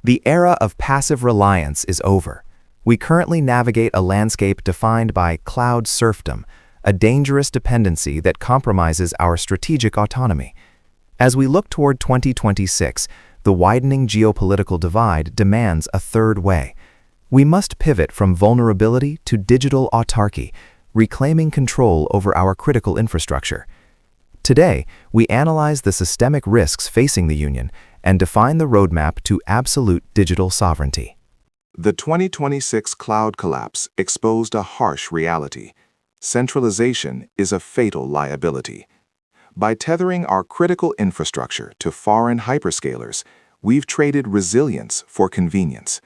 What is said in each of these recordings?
The era of passive reliance is over. We currently navigate a landscape defined by cloud serfdom, a dangerous dependency that compromises our strategic autonomy. As we look toward 2026, the widening geopolitical divide demands a third way. We must pivot from vulnerability to digital autarky, reclaiming control over our critical infrastructure. Today, we analyze the systemic risks facing the Union and define the roadmap to absolute digital sovereignty. The 2026 cloud collapse exposed a harsh reality. Centralization is a fatal liability. By tethering our critical infrastructure to foreign hyperscalers, we've traded resilience for convenience.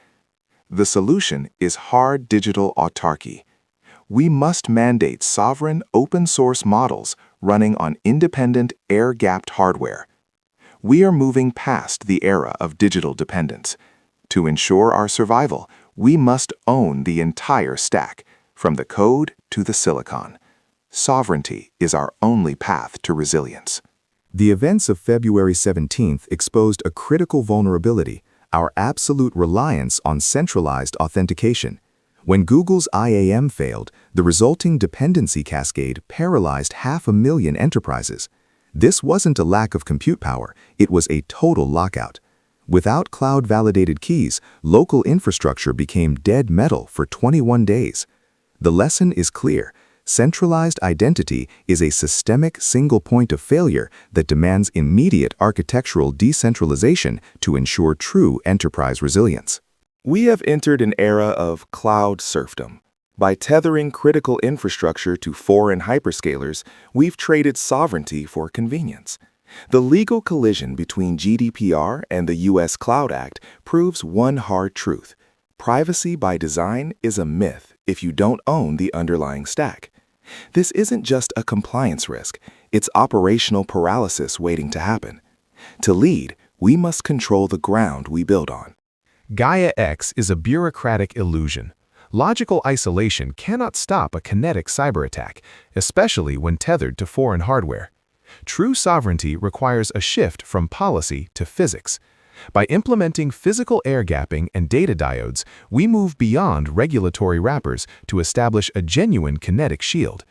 The solution is hard digital autarky. We must mandate sovereign open-source models running on independent air-gapped hardware. We are moving past the era of digital dependence. To ensure our survival, we must own the entire stack, from the code to the silicon. Sovereignty is our only path to resilience. The events of February 17th exposed a critical vulnerability, our absolute reliance on centralized authentication. When Google's IAM failed, the resulting dependency cascade paralyzed 500,000 enterprises. This wasn't a lack of compute power, it was a total lockout. Without cloud-validated keys, local infrastructure became dead metal for 21 days. The lesson is clear. Centralized identity is a systemic single point of failure that demands immediate architectural decentralization to ensure true enterprise resilience. We have entered an era of cloud serfdom. By tethering critical infrastructure to foreign hyperscalers, we've traded sovereignty for convenience. The legal collision between GDPR and the U.S. Cloud Act proves one hard truth. Privacy by design is a myth if you don't own the underlying stack. This isn't just a compliance risk, it's operational paralysis waiting to happen. To lead, we must control the ground we build on. Gaia X is a bureaucratic illusion. Logical isolation cannot stop a kinetic cyber attack, especially when tethered to foreign hardware. True sovereignty requires a shift from policy to physics. By implementing physical air gapping and data diodes, we move beyond regulatory wrappers to establish a genuine kinetic shield.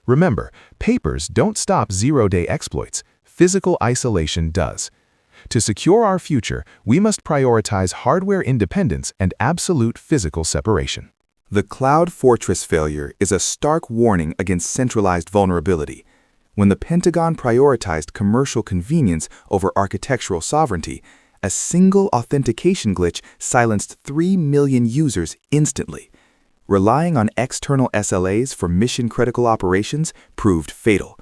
Remember, papers don't stop zero-day exploits. Physical isolation does. To secure our future, we must prioritize hardware independence and absolute physical separation. The cloud fortress failure is a stark warning against centralized vulnerability. When the Pentagon prioritized commercial convenience over architectural sovereignty, a single authentication glitch silenced 3 million users instantly. Relying on external SLAs for mission-critical operations proved fatal.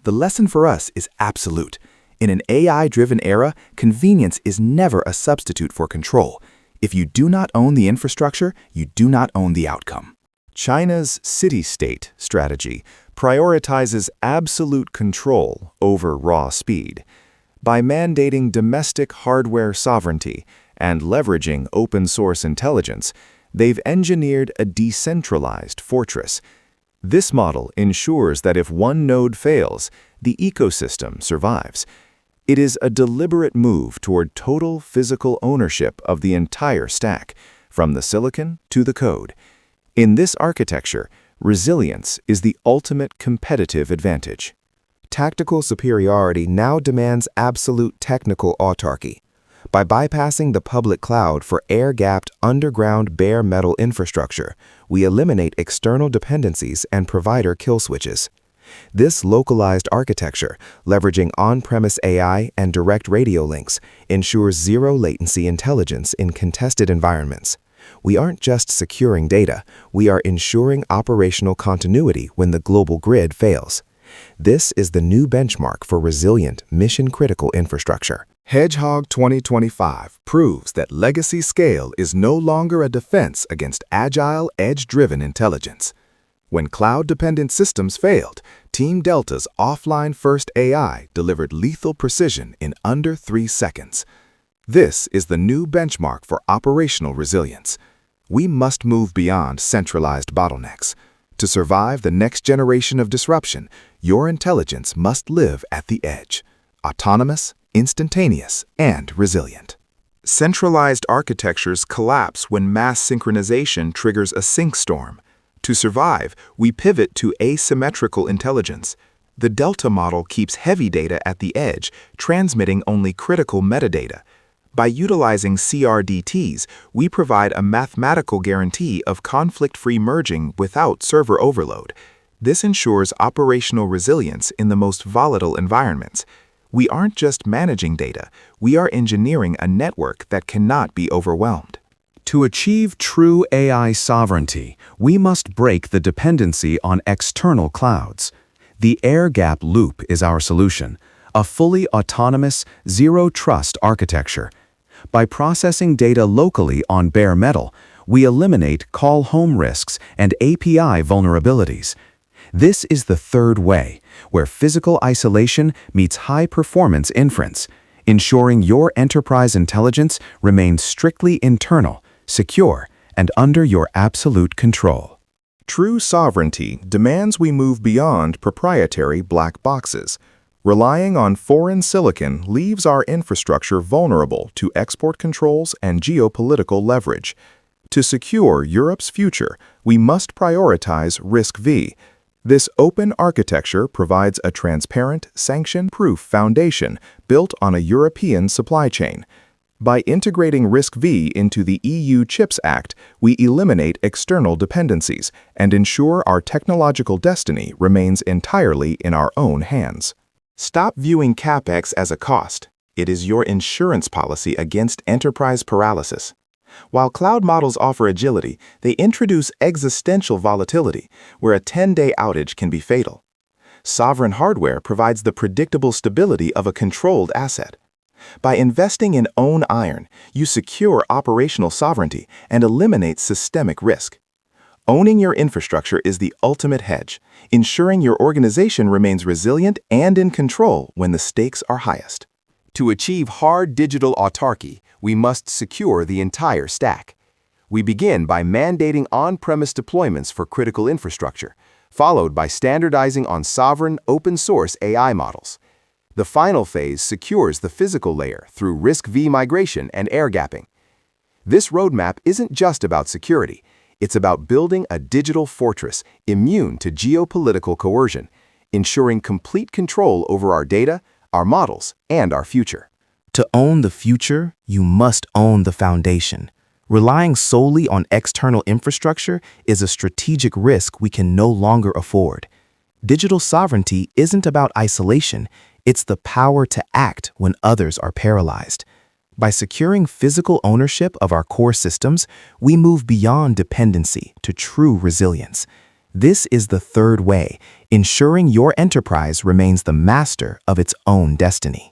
The lesson for us is absolute. In an AI-driven era, convenience is never a substitute for control. If you do not own the infrastructure, you do not own the outcome. China's city-state strategy prioritizes absolute control over raw speed. By mandating domestic hardware sovereignty and leveraging open-source intelligence, they've engineered a decentralized fortress. This model ensures that if one node fails, the ecosystem survives. It is a deliberate move toward total physical ownership of the entire stack, from the silicon to the code. In this architecture, resilience is the ultimate competitive advantage. Tactical superiority now demands absolute technical autarky. By bypassing the public cloud for air-gapped underground bare metal infrastructure, we eliminate external dependencies and provider kill switches. This localized architecture, leveraging on-premise AI and direct radio links, ensures zero-latency intelligence in contested environments. We aren't just securing data, we are ensuring operational continuity when the global grid fails. This is the new benchmark for resilient, mission-critical infrastructure. Hedgehog 2025 proves that legacy scale is no longer a defense against agile, edge-driven intelligence. When cloud-dependent systems failed, Team Delta's offline-first AI delivered lethal precision in under 3 seconds. This is the new benchmark for operational resilience. We must move beyond centralized bottlenecks. To survive the next generation of disruption, your intelligence must live at the edge, autonomous, instantaneous, and resilient. Centralized architectures collapse when mass synchronization triggers a sync storm. To survive, we pivot to asymmetrical intelligence. The Delta model keeps heavy data at the edge, transmitting only critical metadata. By utilizing CRDTs, we provide a mathematical guarantee of conflict-free merging without server overload. This ensures operational resilience in the most volatile environments. We aren't just managing data, we are engineering a network that cannot be overwhelmed. To achieve true AI sovereignty, we must break the dependency on external clouds. The air-gap loop is our solution, a fully autonomous, zero-trust architecture. By processing data locally on bare metal, we eliminate call-home risks and API vulnerabilities. This is the third way, where physical isolation meets high-performance inference, ensuring your enterprise intelligence remains strictly internal, secure, and under your absolute control. True sovereignty demands we move beyond proprietary black boxes. Relying on foreign silicon leaves our infrastructure vulnerable to export controls and geopolitical leverage. To secure Europe's future, we must prioritize RISC-V. This open architecture provides a transparent, sanction-proof foundation built on a European supply chain. By integrating RISC-V into the EU Chips Act, we eliminate external dependencies and ensure our technological destiny remains entirely in our own hands. Stop viewing CapEx as a cost. It is your insurance policy against enterprise paralysis. While cloud models offer agility, they introduce existential volatility, where a 10-day outage can be fatal. Sovereign hardware provides the predictable stability of a controlled asset. By investing in own iron, you secure operational sovereignty and eliminate systemic risk. Owning your infrastructure is the ultimate hedge, ensuring your organization remains resilient and in control when the stakes are highest. To achieve hard digital autarky, we must secure the entire stack. We begin by mandating on-premise deployments for critical infrastructure, followed by standardizing on sovereign, open-source AI models. The final phase secures the physical layer through RISC-V migration and air-gapping. This roadmap isn't just about security. It's about building a digital fortress immune to geopolitical coercion, ensuring complete control over our data, our models, and our future. To own the future, you must own the foundation. Relying solely on external infrastructure is a strategic risk we can no longer afford. Digital sovereignty isn't about isolation, it's the power to act when others are paralyzed. By securing physical ownership of our core systems, we move beyond dependency to true resilience. This is the third way, ensuring your enterprise remains the master of its own destiny.